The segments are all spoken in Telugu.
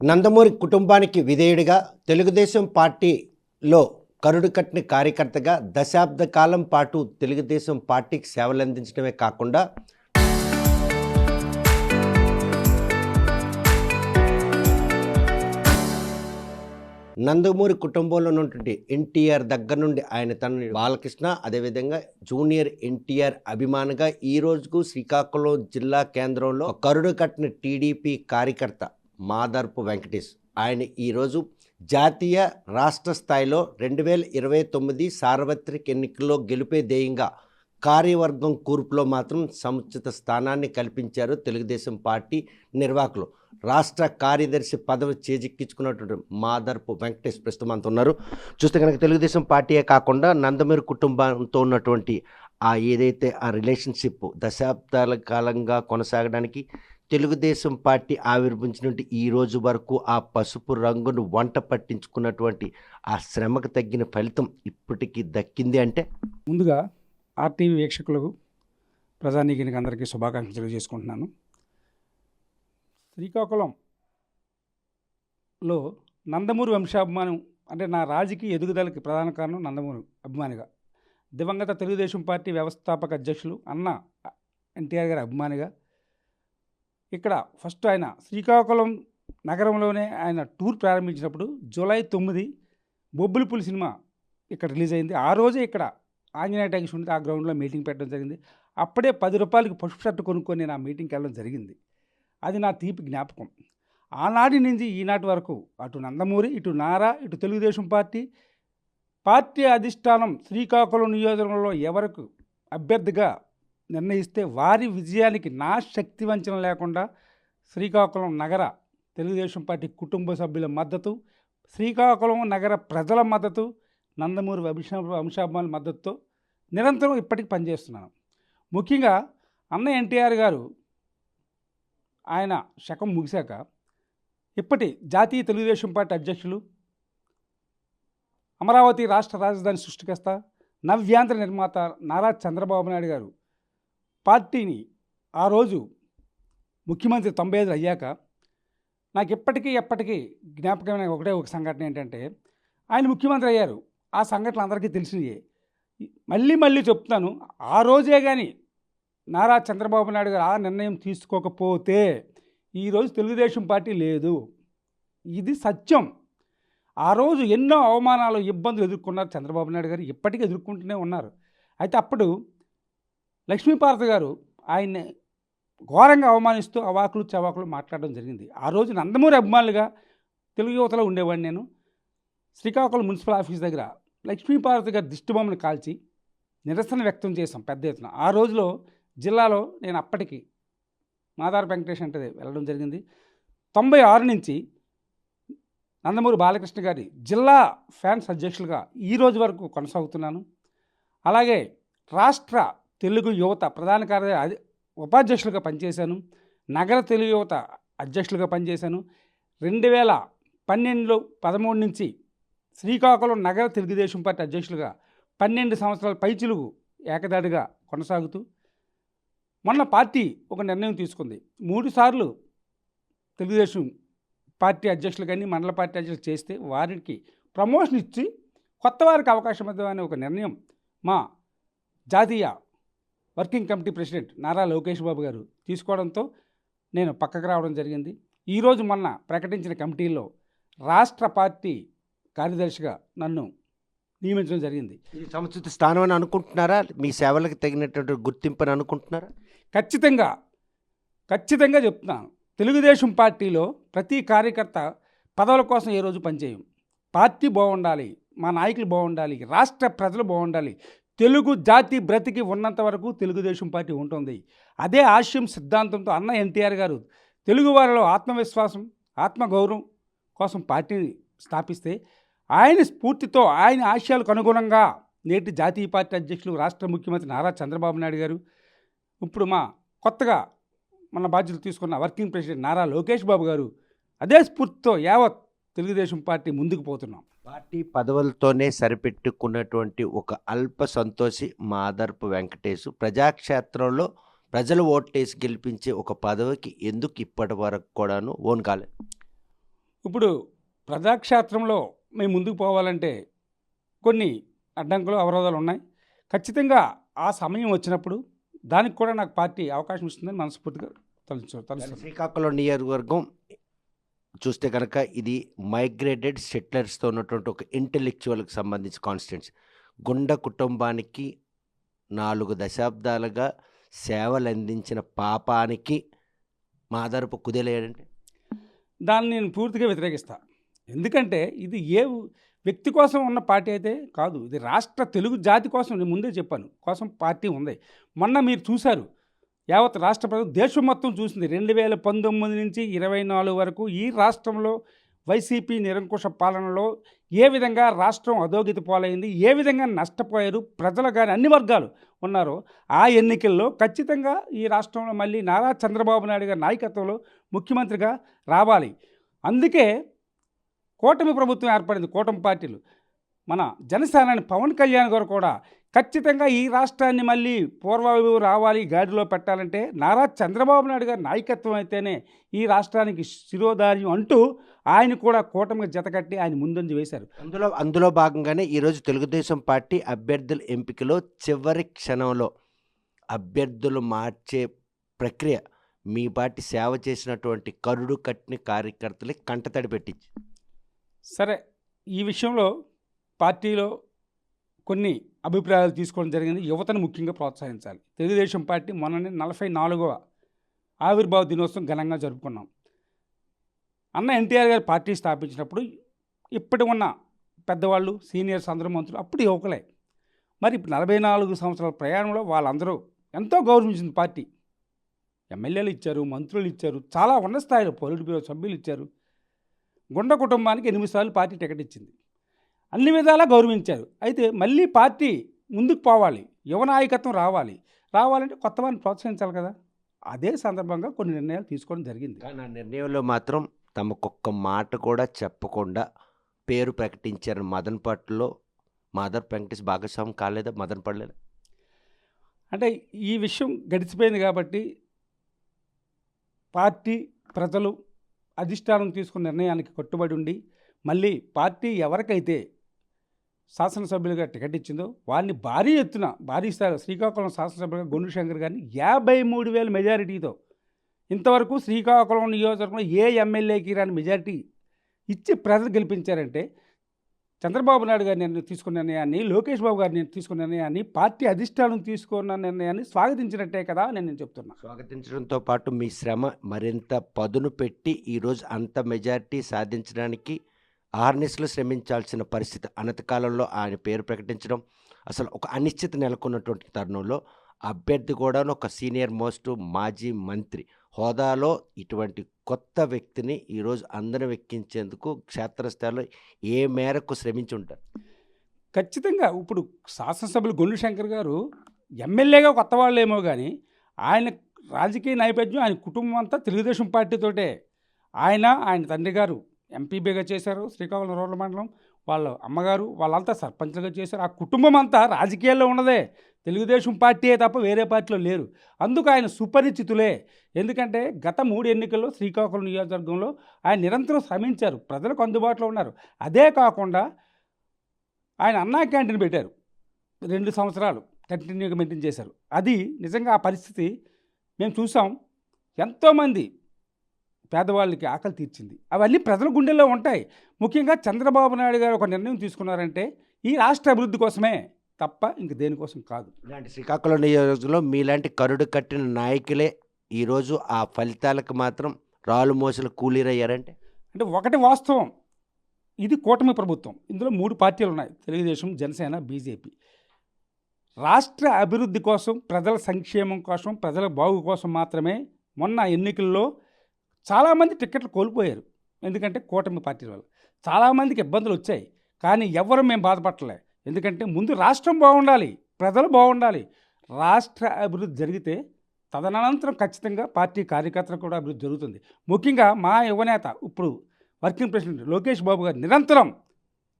నందమూరి కుటుంబానికి విధేయుడిగా తెలుగుదేశం పార్టీలో కరుడుకట్టిన కార్యకర్తగా దశాబ్ద కాలం పాటు తెలుగుదేశం పార్టీకి సేవలందించడమే కాకుండా నందమూరి కుటుంబంలో ఉన్నటువంటి ఎన్టీఆర్ దగ్గర నుండి ఆయన తన బాలకృష్ణ, అదేవిధంగా జూనియర్ ఎన్టీఆర్ అభిమానిగా ఈ రోజుకు శ్రీకాకుళం జిల్లా కేంద్రంలో కరుడు కట్టిన టీడీపీ కార్యకర్త మాదర్పు వెంకటేష్. ఆయన ఈరోజు జాతీయ రాష్ట్ర స్థాయిలో 2029 సార్వత్రిక ఎన్నికల్లో గెలిపే ధ్యేయంగా కార్యవర్గం కూర్పులో మాత్రం సముచిత స్థానాన్ని కల్పించారు తెలుగుదేశం పార్టీ నిర్వాహకులు. రాష్ట్ర కార్యదర్శి పదవి చేజిక్కించుకున్నటువంటి మాదర్పు వెంకటేష్ ప్రస్తుతం అంత ఉన్నారు. చూస్తే కనుక తెలుగుదేశం పార్టీయే కాకుండా నందమూరి కుటుంబంతో ఉన్నటువంటి ఏదైతే ఆ రిలేషన్షిప్ దశాబ్దాల కాలంగా కొనసాగడానికి తెలుగుదేశం పార్టీ ఆవిర్భించినటువంటి ఈ రోజు వరకు ఆ పసుపు రంగును వంట పట్టించుకున్నటువంటి ఆ శ్రమకు తగ్గిన ఫలితం ఇప్పటికీ దక్కింది అంటే, ముందుగా ఆర్టీవీ వీక్షకులకు ప్రజానీకానికి అందరికీ శుభాకాంక్షలు తెలియజేసుకుంటున్నాను. శ్రీకాకుళంలో నందమూరి వంశాభిమానం అంటే నా రాజకీయ ఎదుగుదలకి ప్రధాన కారణం నందమూరి అభిమానిగా, దివంగత తెలుగుదేశం పార్టీ వ్యవస్థాపక అధ్యక్షులు అన్న ఎన్టీఆర్ గారి అభిమానిగా ఇక్కడ ఫస్ట్ ఆయన శ్రీకాకుళం నగరంలోనే ఆయన టూర్ ప్రారంభించినప్పుడు జూలై 9 బొబ్బులిపులి సినిమా ఇక్కడ రిలీజ్ అయింది. ఆ రోజే ఇక్కడ ఆంజనేయ ట్యాంక్స్ ఉంటే ఆ గ్రౌండ్లో మీటింగ్ పెట్టడం జరిగింది. అప్పుడే 10 రూపాయలకి పసుపు షర్టు కొనుక్కొని నేను ఆ మీటింగ్కి వెళ్ళడం జరిగింది. అది నా తీపి జ్ఞాపకం. ఆనాటి నుంచి ఈనాటి వరకు అటు నందమూరి, ఇటు నారా, ఇటు తెలుగుదేశం పార్టీ అధిష్టానం శ్రీకాకుళం నియోజకవర్గంలో ఎవరికి అభ్యర్థిగా నిర్ణయిస్తే వారి విజయానికి నా శక్తి వంచన లేకుండా శ్రీకాకుళం నగర తెలుగుదేశం పార్టీ కుటుంబ సభ్యుల మద్దతు, శ్రీకాకుళం నగర ప్రజల మద్దతు, నందమూరి వంశాభిమానుల మద్దతుతో నిరంతరం ఇప్పటికి పనిచేస్తున్నాను. ముఖ్యంగా అన్న ఎన్టీఆర్ గారు ఆయన శకం ముగిశాక ఇప్పటి జాతీయ తెలుగుదేశం పార్టీ అధ్యక్షులు, అమరావతి రాష్ట్ర రాజధాని సృష్టికర్త, నవ్యాంధ్ర నిర్మాత నారా చంద్రబాబు నాయుడు గారు పార్టీని ఆ రోజు ముఖ్యమంత్రి 95 అయ్యాక నాకు ఎప్పటికీ జ్ఞాపకమైన ఒక సంఘటన ఏంటంటే, ఆయన ముఖ్యమంత్రి అయ్యారు. ఆ సంఘటనలు అందరికీ తెలిసినయే. మళ్ళీ చెప్తున్నాను, ఆ రోజే కానీ నారా చంద్రబాబు నాయుడు గారు ఆ నిర్ణయం తీసుకోకపోతే ఈరోజు తెలుగుదేశం పార్టీ లేదు. ఇది సత్యం. ఆ రోజు ఎన్నో అవమానాలు, ఇబ్బందులు ఎదుర్కొన్నారు చంద్రబాబు నాయుడు గారు, ఇప్పటికీ ఎదుర్కొంటూనే ఉన్నారు. అయితే అప్పుడు లక్ష్మీపార్వతి గారు ఆయన్ని ఘోరంగా అవమానిస్తూ అవాకులు చవాకులు మాట్లాడడం జరిగింది. ఆ రోజు నందమూరి అభిమానులుగా తెలుగు యువతలో ఉండేవాడిని. నేను శ్రీకాకుళం మున్సిపల్ ఆఫీస్ దగ్గర లక్ష్మీపార్వతి గారి దిష్టిబొమ్మను కాల్చి నిరసన వ్యక్తం చేశాం పెద్ద ఎత్తున. ఆ రోజులో జిల్లాలో నేను అప్పటికి మాదార్ వెంకటేష్ అంటే వెళ్ళడం జరిగింది. 96 నుంచి నందమూరి బాలకృష్ణ గారి జిల్లా ఫ్యాన్స్ అధ్యక్షులుగా ఈ రోజు వరకు కొనసాగుతున్నాను. అలాగే రాష్ట్ర తెలుగు యువత ప్రధాన కార్యదర్శి ఉపాధ్యక్షులుగా పనిచేశాను. నగర తెలుగు యువత అధ్యక్షులుగా పనిచేశాను. 2013 నుంచి శ్రీకాకుళం నగర తెలుగుదేశం పార్టీ అధ్యక్షులుగా 12 సంవత్సరాల పైచిలుగు ఏకదాడిగా కొనసాగుతూ మొన్న పార్టీ ఒక నిర్ణయం తీసుకుంది. 3 సార్లు తెలుగుదేశం పార్టీ అధ్యక్షులు కానీ మండల పార్టీ అధ్యక్షులు చేస్తే వారికి ప్రమోషన్ ఇచ్చి కొత్త వారికి అవకాశం ఇద్దామనే ఒక నిర్ణయం మా జాతీయ working committee president Nara Lokesh Babu గారు తీసుకోవడంతో నేను పక్కకు రావడం జరిగింది. ఈరోజు మొన్న ప్రకటించిన కమిటీలో రాష్ట్ర పార్టీ కార్యదర్శిగా నన్ను నియమించడం జరిగింది. ఇది సముచిత స్థానం అని అనుకుంటున్నారా? మీ సేవలకు తగినటువంటి గుర్తింపు అని అనుకుంటున్నారా? ఖచ్చితంగా చెప్తున్నాను. తెలుగుదేశం పార్టీలో ప్రతి కార్యకర్త పదవుల కోసం ఏ రోజు పనిచేయం. పార్టీ బాగుండాలి, మా నాయకులు బాగుండాలి, రాష్ట్ర ప్రజలు బాగుండాలి, తెలుగు జాతి బ్రతికి ఉన్నంత వరకు తెలుగుదేశం పార్టీ ఉంటుంది. అదే ఆశయం సిద్ధాంతంతో అన్న ఎన్టీఆర్ గారు తెలుగు వారిలో ఆత్మవిశ్వాసం, ఆత్మగౌరవం కోసం పార్టీని స్థాపిస్తే ఆయన స్ఫూర్తితో ఆయన ఆశయాలకు అనుగుణంగా నేటి జాతీయ పార్టీ అధ్యక్షులు రాష్ట్ర ముఖ్యమంత్రి నారా చంద్రబాబు నాయుడు గారు, ఇప్పుడు మా కొత్తగా మన బాధ్యతలు తీసుకున్న వర్కింగ్ ప్రెసిడెంట్ నారా లోకేష్ బాబు గారు అదే స్ఫూర్తితో యావత్ తెలుగుదేశం పార్టీ ముందుకు పోతున్నాం. పార్టీ పదవులతోనే సరిపెట్టుకున్నటువంటి ఒక అల్ప సంతోషి మాదర్పు వెంకటేష్ ప్రజాక్షేత్రంలో ప్రజలు ఓట్లేసి గెలిపించే ఒక పదవికి ఎందుకు ఇప్పటి వరకు కూడాను ఓన్ కాలేదు? ఇప్పుడు ప్రజాక్షేత్రంలో మేము ముందుకు పోవాలంటే కొన్ని అడ్డంకులు అవరోధాలు ఉన్నాయి. ఖచ్చితంగా ఆ సమయం వచ్చినప్పుడు దానికి కూడా నాకు పార్టీ అవకాశం ఇస్తుందని మనస్ఫూర్తిగా తలుస్తాను. శ్రీకాకుళం నియోజకవర్గం చూస్తే కనుక ఇది మైగ్రేటెడ్ సెటిలర్స్తో ఉన్నటువంటి ఒక ఇంటెలెక్చువల్కి సంబంధించి కాన్స్టిట్యున్సీ. గుండ కుటుంబానికి 4 దశాబ్దాలుగా సేవలు అందించిన పాపానికి మాదారపు కుదేలేయంటే దాన్ని నేను పూర్తిగా వ్యతిరేకిస్తా. ఎందుకంటే ఇది ఏ వ్యక్తి కోసం ఉన్న పార్టీ అయితే కాదు, ఇది రాష్ట్ర తెలుగు జాతి కోసం, నేను ముందే చెప్పాను, కోసం పార్టీ ఉంది. మొన్న మీరు చూశారు, యావత్ రాష్ట్ర ప్రజలు దేశం మొత్తం చూసింది. 2019 నుంచి 24 వరకు ఈ రాష్ట్రంలో వైసీపీ నిరంకుశ పాలనలో ఏ విధంగా రాష్ట్రం అధోగతి పాలైంది, ఏ విధంగా నష్టపోయారు ప్రజలు కానీ అన్ని వర్గాలు ఉన్నారో, ఆ ఎన్నికల్లో ఖచ్చితంగా ఈ రాష్ట్రంలో మళ్ళీ నారా చంద్రబాబు నాయుడు గారి నాయకత్వంలో ముఖ్యమంత్రిగా రావాలి. అందుకే కూటమి ప్రభుత్వం ఏర్పడింది. కూటమి పార్టీలు మన జనసేనాని పవన్ కళ్యాణ్ గారు కూడా ఖచ్చితంగా ఈ రాష్ట్రాన్ని మళ్ళీ పూర్వవైపు రావాలి, గాడిలో పెట్టాలంటే నారా చంద్రబాబు నాయుడు గారి నాయకత్వం అయితేనే ఈ రాష్ట్రానికి శిరోధార్యం అంటూ ఆయన కూడా కూటమికి జతకట్టి ఆయన ముందంజ వేశారు. అందులో భాగంగానే ఈరోజు తెలుగుదేశం పార్టీ అభ్యర్థుల ఎంపికలో చివరి క్షణంలో అభ్యర్థులు మార్చే ప్రక్రియ మీ పార్టీ సేవ చేసినటువంటి కరుడు కట్టిన కార్యకర్తలకి కంటతడి పెట్టించి. సరే, ఈ విషయంలో పార్టీలో కొన్ని అభిప్రాయాలు తీసుకోవడం జరిగింది. యువతను ముఖ్యంగా ప్రోత్సహించాలి. తెలుగుదేశం పార్టీ మొన్ననే 44వ ఆవిర్భావ దినోత్సవం ఘనంగా జరుపుకున్నాం. అన్న ఎన్టీఆర్ గారు పార్టీ స్థాపించినప్పుడు ఇప్పటి ఉన్న పెద్దవాళ్ళు, సీనియర్స్ అందరూ మంత్రులు అప్పుడు యువకులే. మరి ఇప్పుడు 44 సంవత్సరాల ప్రయాణంలో వాళ్ళందరూ ఎంతో గౌరవించింది పార్టీ. ఎమ్మెల్యేలు ఇచ్చారు, మంత్రులు ఇచ్చారు, చాలా ఉన్నత స్థాయిలో పొలిట్ బ్యూరో సభ్యులు ఇచ్చారు. గుండ కుటుంబానికి 8 సార్లు పార్టీ టికెట్ ఇచ్చింది. అన్ని విధాలా గౌరవించారు. అయితే మళ్ళీ పార్టీ ముందుకు పోవాలి, యువ నాయకత్వం రావాలంటే కొత్త వారిని ప్రోత్సహించాలి కదా. అదే సందర్భంగా కొన్ని నిర్ణయాలు తీసుకోవడం జరిగింది. కానీ ఆ నిర్ణయంలో మాత్రం తమకొక్క మాట కూడా చెప్పకుండా పేరు ప్రకటించారు. మదనపట్టులో మదర్ వెంకటేష్ భాగస్వామి కాలేదా? మదన పడలేదు అంటే ఈ విషయం గడిచిపోయింది కాబట్టి పార్టీ ప్రజలు అధిష్టానం తీసుకున్న నిర్ణయానికి కట్టుబడి ఉండి మళ్ళీ పార్టీ ఎవరికైతే శాసనసభ్యులుగా టికెట్ ఇచ్చిందో వారిని భారీ స్థాయిలో శ్రీకాకుళం శాసనసభ్యులుగా గొండు శంకర్ గారిని 53,000 మెజారిటీతో, ఇంతవరకు శ్రీకాకుళం నియోజకవర్గంలో ఏ ఎమ్మెల్యేకి రాని మెజారిటీ ఇచ్చి ప్రజలు గెలిపించారంటే చంద్రబాబు నాయుడు గారు నేను తీసుకున్న నిర్ణయాన్ని, లోకేష్ బాబు గారు నేను తీసుకున్న నిర్ణయాన్ని, పార్టీ అధిష్టానం తీసుకున్న నిర్ణయాన్ని స్వాగతించినట్టే కదా నేను చెప్తున్నా. స్వాగతించడంతో పాటు మీ శ్రమ మరింత పదును పెట్టి ఈరోజు అంత మెజారిటీ సాధించడానికి ఆర్నిస్లో శ్రమించాల్సిన పరిస్థితి. అనతికాలంలో ఆయన పేరు ప్రకటించడం, అసలు ఒక అనిశ్చిత నెలకొన్నటువంటి తరుణంలో అభ్యర్థి కూడా ఒక సీనియర్ మోస్ట్ మాజీ మంత్రి హోదాలో ఇటువంటి కొత్త వ్యక్తిని ఈరోజు అందరం ఎక్కించేందుకు క్షేత్రస్థాయిలో ఏ మేరకు శ్రమించి ఉంటారు? ఖచ్చితంగా ఇప్పుడు శాసనసభ్యులు గొండు శంకర్ గారు ఎమ్మెల్యేగా కొత్త వాళ్ళు ఏమో కానీ ఆయన రాజకీయ నేపథ్యం, ఆయన కుటుంబం అంతా తెలుగుదేశం పార్టీతోటే. ఆయన తండ్రి గారు ఎంపీబీగా చేశారు శ్రీకాకుళం రూరల్ మండలం, వాళ్ళ అమ్మగారు వాళ్ళంతా సర్పంచ్లుగా చేశారు. ఆ కుటుంబం అంతా రాజకీయాల్లో ఉన్నదే, తెలుగుదేశం పార్టీయే తప్ప వేరే పార్టీలో లేరు. అందుకు ఆయన సుపరిచితులే. ఎందుకంటే గత 3 ఎన్నికల్లో శ్రీకాకుళం నియోజకవర్గంలో ఆయన నిరంతరం శ్రమించారు, ప్రజలకు అందుబాటులో ఉన్నారు. అదే కాకుండా ఆయన అన్నా క్యాంటీన్ పెట్టారు, 2 సంవత్సరాలు కంటిన్యూగా మెయింటైన్ చేశారు. అది నిజంగా ఆ పరిస్థితి మేము చూసాం. ఎంతోమంది పేదవాళ్ళకి ఆకలి తీర్చింది. అవన్నీ ప్రజల గుండెల్లో ఉంటాయి. ముఖ్యంగా చంద్రబాబు నాయుడు గారు ఒక నిర్ణయం తీసుకున్నారంటే ఈ రాష్ట్ర అభివృద్ధి కోసమే తప్ప ఇంక దేనికోసం కాదు. ఇలాంటి శ్రీకాకుళం నియోజకవర్గంలో మీలాంటి కరుడు కట్టిన నాయకులే ఈరోజు ఆ ఫలితాలకు మాత్రం రాళ్ళు మోసలు కూలీరయ్యారంటే అంటే ఒకటి వాస్తవం, ఇది కూటమి ప్రభుత్వం. ఇందులో 3 పార్టీలు ఉన్నాయి, తెలుగుదేశం, జనసేన, బీజేపీ. రాష్ట్ర అభివృద్ధి కోసం, ప్రజల సంక్షేమం కోసం, ప్రజల బాగు కోసం మాత్రమే మొన్న ఎన్నికల్లో చాలామంది టికెట్లు కోల్పోయారు. ఎందుకంటే కూటమి పార్టీల వల్ల చాలామందికి ఇబ్బందులు వచ్చాయి. కానీ ఎవరు మేము బాధపడలే. ఎందుకంటే ముందు రాష్ట్రం బాగుండాలి, ప్రజలు బాగుండాలి. రాష్ట్ర అభివృద్ధి జరిగితే తదనంతరం ఖచ్చితంగా పార్టీ కార్యకర్తలకు కూడా అభివృద్ధి జరుగుతుంది. ముఖ్యంగా మా యువనేత ఇప్పుడు వర్కింగ్ ప్రెసిడెంట్ లోకేష్ బాబు గారు నిరంతరం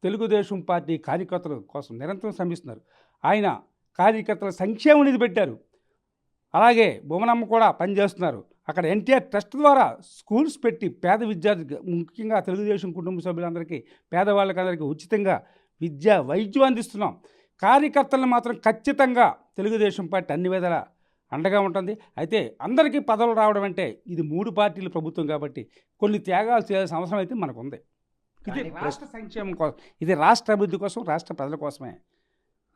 తెలుగుదేశం పార్టీ కార్యకర్తల కోసం నిరంతరం శ్రమిస్తున్నారు. ఆయన కార్యకర్తల సంక్షేమ నిధి పెట్టారు. అలాగే భువనమ్మ కూడా పనిచేస్తున్నారు. అక్కడ ఎన్టీఆర్ ట్రస్ట్ ద్వారా స్కూల్స్ పెట్టి పేద విద్యార్థి ముఖ్యంగా తెలుగుదేశం కుటుంబ సభ్యులందరికీ పేదవాళ్ళకందరికీ ఉచితంగా విద్య వైద్యం అందిస్తున్నాం. కార్యకర్తలను మాత్రం ఖచ్చితంగా తెలుగుదేశం పార్టీ అన్ని విధాలా అండగా ఉంటుంది. అయితే అందరికీ పదవులు రావడం అంటే ఇది 3 పార్టీల ప్రభుత్వం కాబట్టి కొన్ని త్యాగాలు చేయాల్సిన అవసరం అయితే మనకు ఉంది. ఇది కానీ రాష్ట్ర సంక్షేమం కోసం, ఇది రాష్ట్ర అభివృద్ధి కోసం, రాష్ట్ర ప్రజల కోసమే.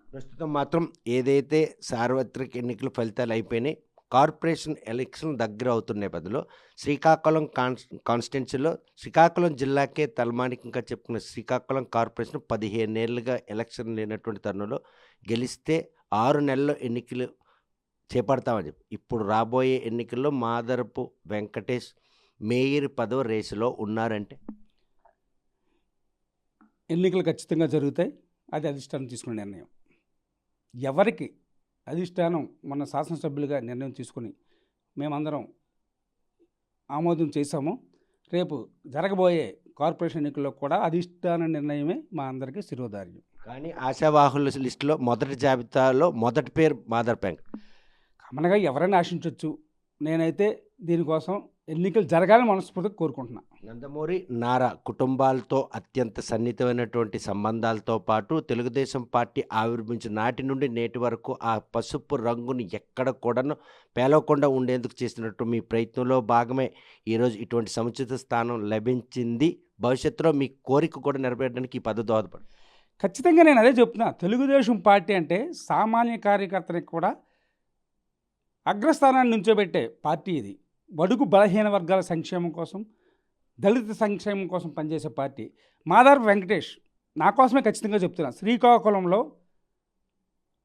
ప్రస్తుతం మాత్రం ఏదైతే సార్వత్రిక ఎన్నికల ఫలితాలు అయిపోయినాయి, కార్పొరేషన్ ఎలక్షన్ దగ్గర అవుతున్న నేపథ్యంలో శ్రీకాకుళం కాన్స్టిట్యున్సీలో శ్రీకాకుళం జిల్లాకే తలమానికంగా చెప్పుకున్న శ్రీకాకుళం కార్పొరేషన్ 15 ఏళ్ళుగా ఎలక్షన్ లేనటువంటి తరుణంలో గెలిస్తే 6 నెలల్లో ఎన్నికలు చేపడతామని చెప్పి ఇప్పుడు రాబోయే ఎన్నికల్లో మాదరపు వెంకటేష్ మేయర్ పదవి రేసులో ఉన్నారంటే ఎన్నికలు ఖచ్చితంగా జరుగుతాయి. అది అధిష్టానం తీసుకునే నిర్ణయం. ఎవరికి అధిష్టానం మన శాసనసభ్యులుగా నిర్ణయం తీసుకుని మేమందరం ఆమోదం చేశామో రేపు జరగబోయే కార్పొరేషన్ ఎన్నికల్లో కూడా అధిష్టాన నిర్ణయమే మా అందరికీ శిరోధార్యం. కానీ ఆశావాహుల లిస్టులో మొదటి జాబితాలో మొదటి పేరు మాదర్ వెంకట్. కామన్గా ఎవరైనా ఆశించవచ్చు. నేనైతే దీనికోసం ఎన్నికలు జరగాలని మనస్ఫూర్తిగా కోరుకుంటున్నా. నందమూరి నారా కుటుంబాలతో అత్యంత సన్నిహితమైనటువంటి సంబంధాలతో పాటు తెలుగుదేశం పార్టీ ఆవిర్భించిన నాటి నుండి నేటి వరకు ఆ పసుపు రంగుని ఎక్కడ కూడాను పేలవకుండా ఉండేందుకు చేసినట్టు మీ ప్రయత్నంలో భాగమే ఈరోజు ఇటువంటి సముచిత స్థానం లభించింది. భవిష్యత్తులో మీ కోరిక కూడా నెరవేరడానికి ఈ పదవి దోహదపడు. ఖచ్చితంగా నేను అదే చెప్తున్నా. తెలుగుదేశం పార్టీ అంటే సామాన్య కార్యకర్తనికి కూడా అగ్రస్థానాన్ని నుంచోబెట్టే పార్టీ ఇది. బడుగు బలహీన వర్గాల సంక్షేమం కోసం, దళిత సంక్షేమం కోసం పనిచేసే పార్టీ. మాదార్ వెంకటేష్ నా కోసమే ఖచ్చితంగా చెప్తున్నా. శ్రీకాకుళంలో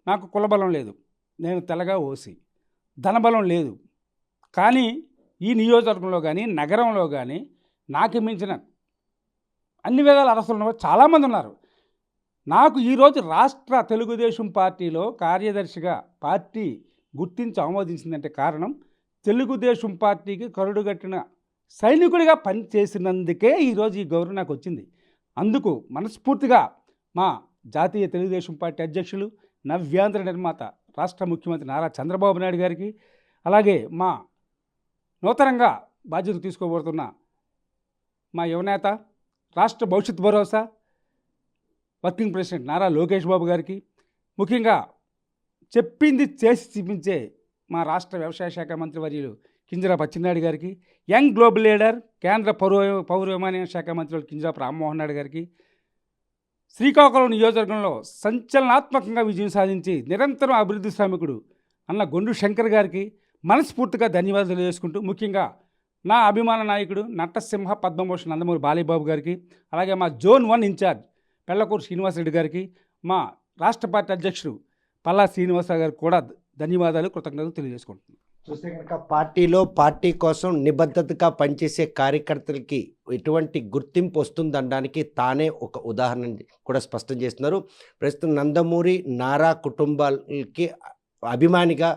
నాకు కులబలం లేదు, నేను తెల్లగా ఓసి, ధనబలం లేదు. కానీ ఈ నియోజకవర్గంలో కానీ నగరంలో కానీ నాకు మించిన అన్ని విధాల అర్హతలు ఉన్నవారు చాలామంది ఉన్నారు. నాకు ఈరోజు రాష్ట్ర తెలుగుదేశం పార్టీలో కార్యదర్శిగా పార్టీ గుర్తించి ఆమోదించిందంటే కారణం తెలుగుదేశం పార్టీకి కరుడుగట్టిన సైనికుడిగా పనిచేసినందుకే ఈరోజు ఈ గౌరవం నాకు వచ్చింది. అందుకు మనస్ఫూర్తిగా మా జాతీయ తెలుగుదేశం పార్టీ అధ్యక్షులు, నవ్యాంధ్ర నిర్మాత, రాష్ట్ర ముఖ్యమంత్రి నారా చంద్రబాబు నాయుడు గారికి, అలాగే మా నూతనంగా బాధ్యత తీసుకోబోతున్న మా యువనేత, రాష్ట్ర భవిష్యత్ భరోసా వర్కింగ్ ప్రెసిడెంట్ నారా లోకేష్ బాబు గారికి, ముఖ్యంగా చెప్పింది చేసి చూపించే మా రాష్ట్ర వ్యవసాయ శాఖ మంత్రి వర్యులు కింజరాపు అచ్చెన్నాయుడు గారికి, యంగ్ గ్లోబల్ లీడర్ కేంద్ర పౌర విమానయాన శాఖ మంత్రులు కింజరాపు రామ్మోహన్ నాయుడు గారికి, శ్రీకాకుళం నియోజకవర్గంలో సంచలనాత్మకంగా విజయం సాధించి నిరంతరం అభివృద్ధి శ్రామికుడు అన్న గొండు శంకర్ గారికి మనస్ఫూర్తిగా ధన్యవాదాలు తెలియజేసుకుంటూ, ముఖ్యంగా నా అభిమాన నాయకుడు నటసింహ పద్మభూషణ్ నందమూరి బాలయ్యబాబు గారికి, అలాగే మా జోన్ 1 ఇన్ఛార్జ్ పెళ్లకూరు శ్రీనివాసరెడ్డి గారికి, మా రాష్ట్ర పార్టీ అధ్యక్షుడు పల్లా శ్రీనివాసరావు గారికి కూడా ధన్యవాదాలు, కృతజ్ఞతలు తెలియజేసుకుంటున్నాను. చూస్తే కనుక పార్టీ కోసం నిబద్ధతగా పనిచేసే కార్యకర్తలకి ఎటువంటి గుర్తింపు వస్తుందనడానికి తానే ఒక ఉదాహరణ కూడా స్పష్టం చేస్తున్నారు. ప్రస్తుతం నందమూరి నారా కుటుంబాలకి అభిమానిగా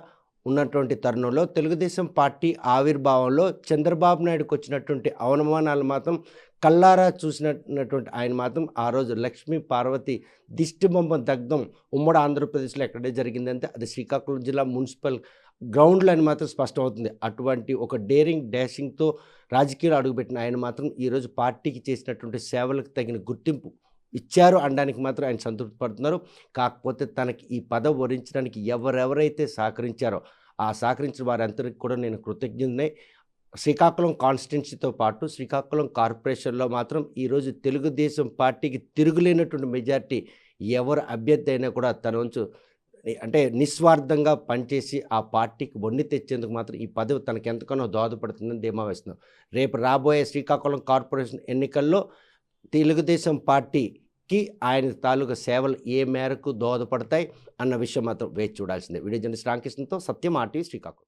ఉన్నటువంటి తరుణంలో తెలుగుదేశం పార్టీ ఆవిర్భావంలో చంద్రబాబు నాయుడుకి వచ్చినటువంటి అవమానాలు మాత్రం కల్లారా చూసినటువంటి ఆయన మాత్రం ఆ రోజు లక్ష్మీ పార్వతి దిష్టిబొమ్మ దగ్ధం ఉమ్మడి ఆంధ్రప్రదేశ్లో ఎక్కడే జరిగిందంటే అది శ్రీకాకుళం జిల్లా మున్సిపల్ గ్రౌండ్లో అని మాత్రం స్పష్టం అవుతుంది. అటువంటి ఒక డేరింగ్ డాషింగ్తో రాజకీయాలు అడుగుపెట్టిన ఆయన మాత్రం ఈరోజు పార్టీకి చేసినటువంటి సేవలకు తగిన గుర్తింపు ఇచ్చారు అనడానికి మాత్రం ఆయన సంతృప్తి పడుతున్నారు. కాకపోతే తనకి ఈ పదవి వరించడానికి ఎవరెవరైతే సహకరించారో ఆ సహకరించిన వారందరికీ కూడా నేను కృతజ్ఞుడినే. శ్రీకాకుళం కాన్స్టిట్యున్సీతో పాటు శ్రీకాకుళం కార్పొరేషన్లో మాత్రం ఈరోజు తెలుగుదేశం పార్టీకి తిరుగులేనటువంటి మెజార్టీ ఎవరు అభ్యర్థి అయినా కూడా తన వంచు అంటే నిస్వార్థంగా పనిచేసి ఆ పార్టీకి వన్ని తెచ్చేందుకు మాత్రం ఈ పదవి తనకి ఎంతగానో దోహదపడుతుందని ధీమా వేస్తున్నాం. రేపు రాబోయే శ్రీకాకుళం కార్పొరేషన్ ఎన్నికల్లో తెలుగుదేశం పార్టీకి ఆయన తాలూకా సేవలు ఏ మేరకు దోహదపడతాయి అన్న విషయం మాత్రం వేచి చూడాల్సిందే. వీడియో జర్నలిస్ట్ రామకృష్ణతో సత్యం, RTV శ్రీకాకుళం.